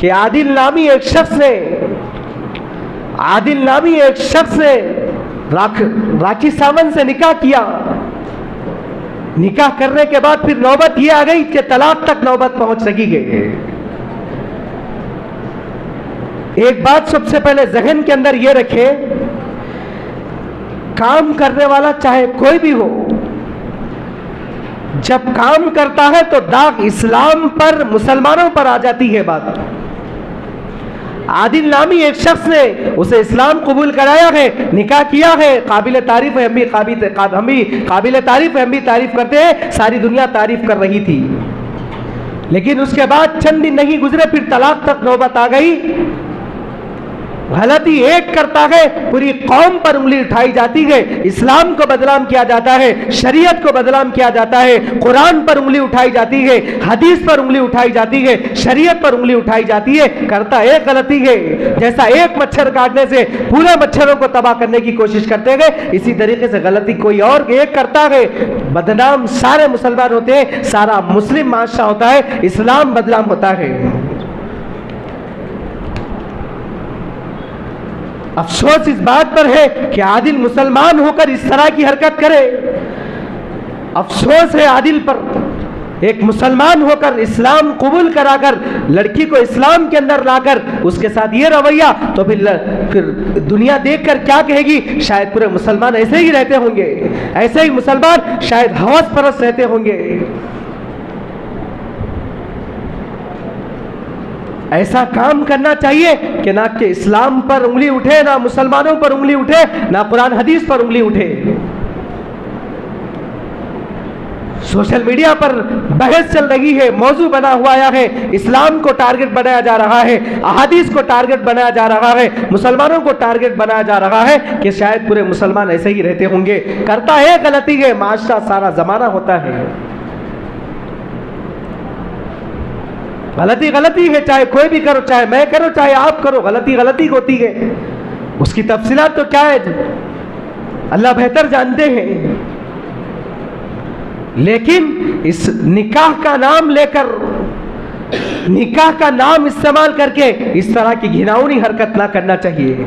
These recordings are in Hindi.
कि आदिल नामी एक शख्स ने राखी सावंत से निकाह किया। निकाह करने के बाद फिर नौबत ये आ गई कि तलाक तक नौबत पहुंच लगी गई। एक बात सबसे पहले जहन के अंदर ये रखे, काम करने वाला चाहे कोई भी हो, जब काम करता है तो दाग इस्लाम पर, मुसलमानों पर आ जाती है बात। आदिल नामी एक शख्स ने उसे इस्लाम कबूल कराया है, निकाह किया है, काबिल तारीफ है, हम भी काबिल तारीफ है, हम भी तारीफ करते हैं, सारी दुनिया तारीफ कर रही थी। लेकिन उसके बाद चंद दिन नहीं गुजरे फिर तलाक तक नौबत आ गई। गलती एक करता है, पूरी कौम पर उंगली उठाई जाती है, इस्लाम को बदनाम किया जाता है, शरीयत को बदनाम किया जाता है, कुरान पर उंगली उठाई जाती है, हदीस पर उंगली उठाई जाती है, शरीयत पर उंगली उठाई जाती है। करता एक गलती है, जैसा एक मच्छर काटने से पूरे मच्छरों को तबाह करने की कोशिश करते गए, इसी तरीके से गलती कोई और एक करता है, बदनाम सारे मुसलमान होते हैं, सारा मुस्लिम माशरा होता है, इस्लाम बदनाम होता है। अफसोस इस बात पर है कि आदिल मुसलमान होकर इस तरह की हरकत करे। अफसोस है आदिल पर, एक मुसलमान होकर इस्लाम कबूल कराकर लड़की को इस्लाम के अंदर लाकर उसके साथ ये रवैया, तो फिर दुनिया देखकर क्या कहेगी? शायद पूरे मुसलमान ऐसे ही रहते होंगे, ऐसे ही मुसलमान शायद हवस परस्त रहते होंगे। ऐसा काम करना चाहिए कि ना कि इस्लाम पर उंगली उठे, ना मुसलमानों पर उंगली उठे, ना कुरान हदीस पर उंगली उठे। सोशल मीडिया पर बहस चल रही है, मौजू बना हुआ है, इस्लाम को टारगेट बनाया जा रहा है, अहादीस को टारगेट बनाया जा रहा है, मुसलमानों को टारगेट बनाया जा रहा है कि शायद पूरे मुसलमान ऐसे ही रहते होंगे। करता है गलती है, माशरा सारा जमाना होता है। गलती है, चाहे कोई भी करो, चाहे मैं करो, चाहे आप करो, गलती होती है। उसकी तफसीलात तो क्या है अल्लाह बेहतर जानते हैं। लेकिन इस निकाह का नाम लेकर, निकाह का नाम इस्तेमाल करके इस तरह की घिनौनी हरकत ना करना चाहिए।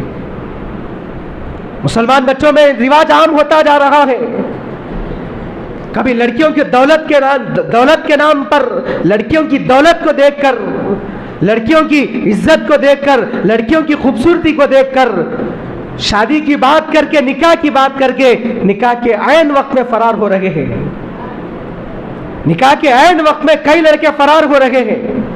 मुसलमान बच्चों में रिवाज आम होता जा रहा है। कभी लड़कियों की दौलत के नाम पर, लड़कियों की दौलत को देखकर, लड़कियों की इज्जत को देखकर, लड़कियों की खूबसूरती को देखकर शादी की बात करके, निकाह की बात करके, निकाह के ऐन वक्त में फरार हो रहे हैं। निकाह के ऐन वक्त में कई लड़के फरार हो रहे हैं।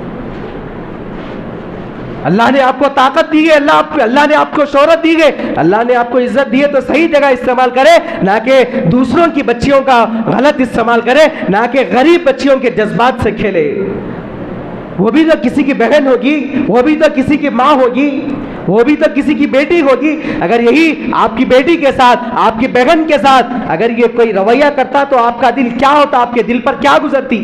अल्लाह ने आपको ताकत दी है, अल्लाह ने आपको शोहरत दी है, अल्लाह ने आपको इज्जत दी है, तो सही जगह इस्तेमाल करे, ना कि दूसरों की बच्चियों का गलत इस्तेमाल करे, ना कि गरीब बच्चियों के जज्बात से खेले। वो भी तो किसी की बहन होगी, वो भी तो किसी की माँ होगी, वो भी तो किसी की बेटी होगी। अगर यही आपकी बेटी के साथ, आपकी बहन के साथ अगर ये कोई रवैया करता तो आपका दिल क्या होता, आपके दिल पर क्या गुजरती?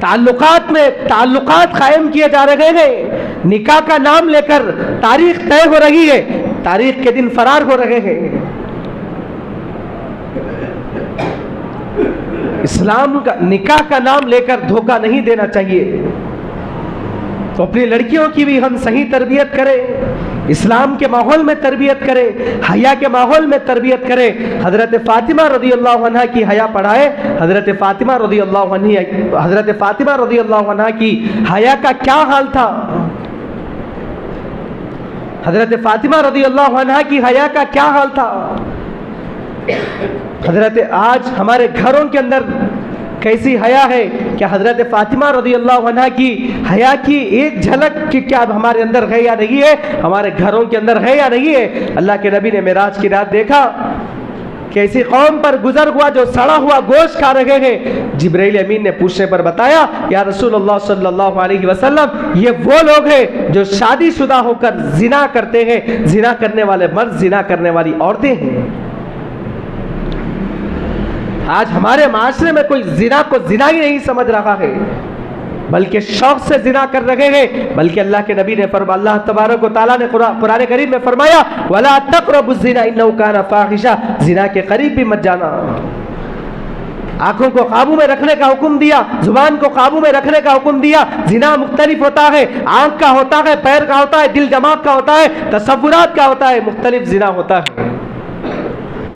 ताल्लुकात कायम किए जा रहे हैं, निकाह का नाम लेकर तारीख तय हो रही है, तारीख के दिन फरार हो रहे हैं। इस्लाम का निकाह का नाम लेकर धोखा नहीं देना चाहिए। तो अपनी लड़कियों की भी हम सही तरबियत करें, इस्लाम के माहौल में तरबियत करें, हया के माहौल में तरबियत करें। हजरत फातिमा रज़ियल्लाहु अन्हा की हया पढ़ाए। हजरत फातिमा रज़ियल्लाहु अन्हा की हया का क्या हाल था? हजरत फातिमा रज़ियल्लाहु अन्हा की हया का क्या हाल था? हजरत आज हमारे घरों के अंदर कैसी हया है? क्या हजरत फातिमा रज़ियल्लाहु अन्हा की हया की एक झलक की क्या हमारे अंदर है या नहीं है? हमारे घरों के अंदर है या नहीं है? अल्लाह के नबी ने मेराज की रात देखा कि ऐसी कौम पर गुजर हुआ जो सड़ा हुआ गोश्त खा रहे हैं। जिब्राइल अमीन ने पूछने पर बताया, या रसूलुल्लाह सल्लल्लाहु अलैहि वसल्लम, ये वो लोग हैं जो शादीशुदा होकर जिना करते हैं, जिना करने वाले मर्द, जिना करने वाली औरतें हैं। आज हमारे माशरे में कोई जिना को जिना ही नहीं समझ रहा है, बल्कि शौक से जिना कर रहे हैं। बल्कि अल्लाह के नबी ने फरमाया, अल्लाह तबारक व तआला ने कुरान करीम में फरमाया, वला तक़रबुज़ ज़िना इन्नहु काना फ़ाहिशा, जिना के करीब भी मत जाना। आंखों को काबू में रखने का हुक्म दिया, जुबान को काबू में रखने का हुक्म दिया। जिना मुख्तलिफ होता है, आंख का होता है, पैर का होता है, दिल दिमाग का होता है, तसव्वुरात का होता है, मुख्तलिफ जिना होता है।